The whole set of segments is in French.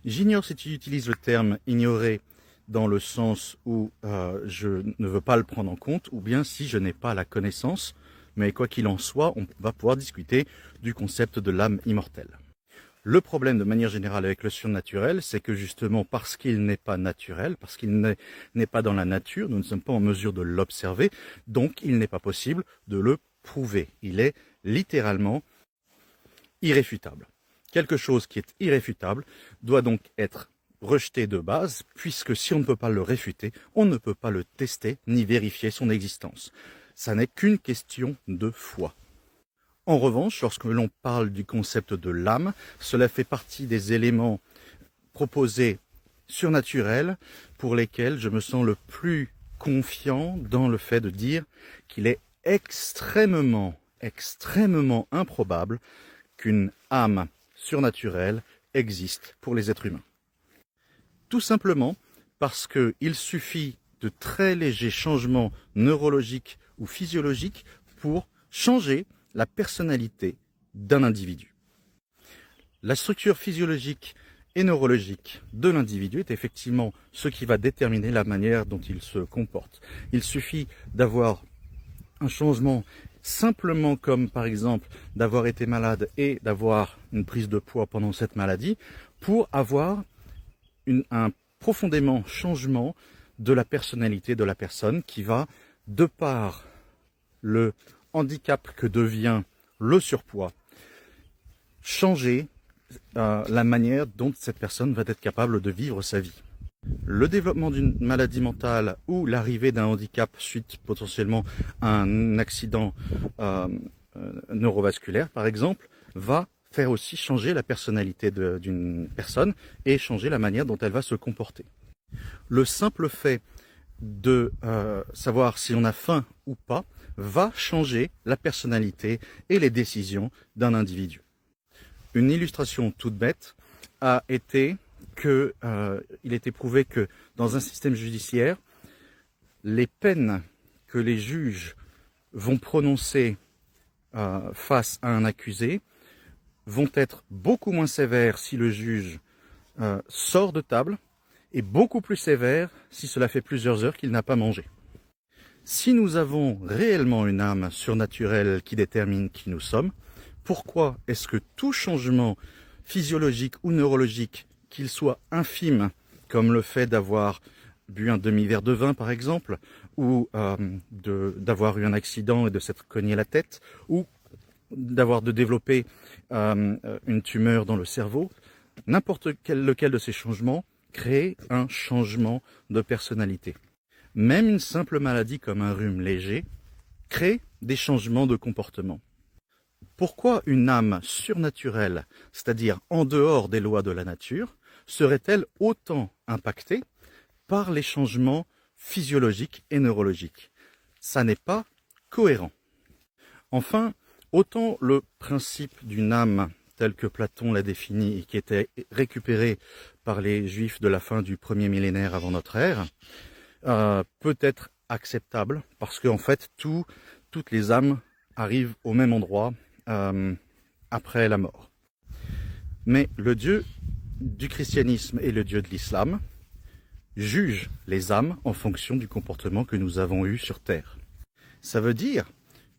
J'ignore si tu utilises le terme ignorer dans le sens où je ne veux pas le prendre en compte, ou bien si je n'ai pas la connaissance, mais quoi qu'il en soit, on va pouvoir discuter du concept de l'âme immortelle. Le problème de manière générale avec le surnaturel, c'est que justement parce qu'il n'est pas naturel, parce qu'il n'est pas dans la nature, nous ne sommes pas en mesure de l'observer, donc il n'est pas possible de le prouver. Il est littéralement irréfutable. Quelque chose qui est irréfutable doit donc être rejeté de base, puisque si on ne peut pas le réfuter, on ne peut pas le tester ni vérifier son existence. Ça n'est qu'une question de foi. En revanche, lorsque l'on parle du concept de l'âme, cela fait partie des éléments proposés surnaturels pour lesquels je me sens le plus confiant dans le fait de dire qu'il est extrêmement improbable qu'une âme surnaturelle existe pour les êtres humains. Tout simplement parce qu'il suffit de très légers changements neurologiques ou physiologiques pour changer la personnalité d'un individu. La structure physiologique et neurologique de l'individu est effectivement ce qui va déterminer la manière dont il se comporte. Il suffit d'avoir un changement simplement comme par exemple d'avoir été malade et d'avoir une prise de poids pendant cette maladie pour avoir un profondément changement de la personnalité de la personne qui va, de par le handicap que devient le surpoids, changer la manière dont cette personne va être capable de vivre sa vie. Le développement d'une maladie mentale ou l'arrivée d'un handicap suite potentiellement à un accident neurovasculaire par exemple, va faire aussi changer la personnalité d'une personne et changer la manière dont elle va se comporter. Le simple fait de savoir si on a faim ou pas va changer la personnalité et les décisions d'un individu. Une illustration toute bête a été il était prouvé que dans un système judiciaire, les peines que les juges vont prononcer face à un accusé vont être beaucoup moins sévères si le juge sort de table et beaucoup plus sévères si cela fait plusieurs heures qu'il n'a pas mangé. Si nous avons réellement une âme surnaturelle qui détermine qui nous sommes, pourquoi est-ce que tout changement physiologique ou neurologique, qu'il soit infime, comme le fait d'avoir bu un demi-verre de vin par exemple, ou d'avoir eu un accident et de s'être cogné la tête, ou d'avoir développé une tumeur dans le cerveau, n'importe lequel de ces changements crée un changement de personnalité. Même une simple maladie comme un rhume léger crée des changements de comportement. Pourquoi une âme surnaturelle, c'est-à-dire en dehors des lois de la nature, serait-elle autant impactée par les changements physiologiques et neurologiques? Ça n'est pas cohérent. Enfin, autant le principe d'une âme tel que Platon l'a défini et qui était récupéré par les Juifs de la fin du premier millénaire avant notre ère, peut être acceptable parce qu'en fait toutes les âmes arrivent au même endroit après la mort. Mais le Dieu du christianisme et le Dieu de l'islam jugent les âmes en fonction du comportement que nous avons eu sur terre. Ça veut dire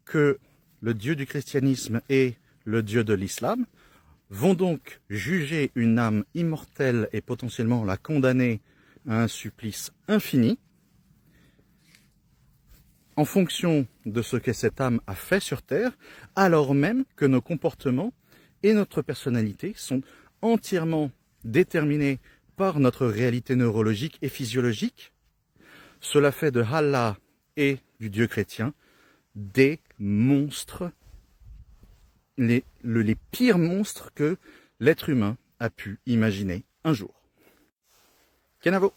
que le Dieu du christianisme et le Dieu de l'islam vont donc juger une âme immortelle et potentiellement la condamner à un supplice infini en fonction de ce que cette âme a fait sur terre, alors même que nos comportements et notre personnalité sont entièrement déterminés par notre réalité neurologique et physiologique. Cela fait de Allah et du Dieu chrétien des monstres, les pires monstres que l'être humain a pu imaginer un jour. Kenavo.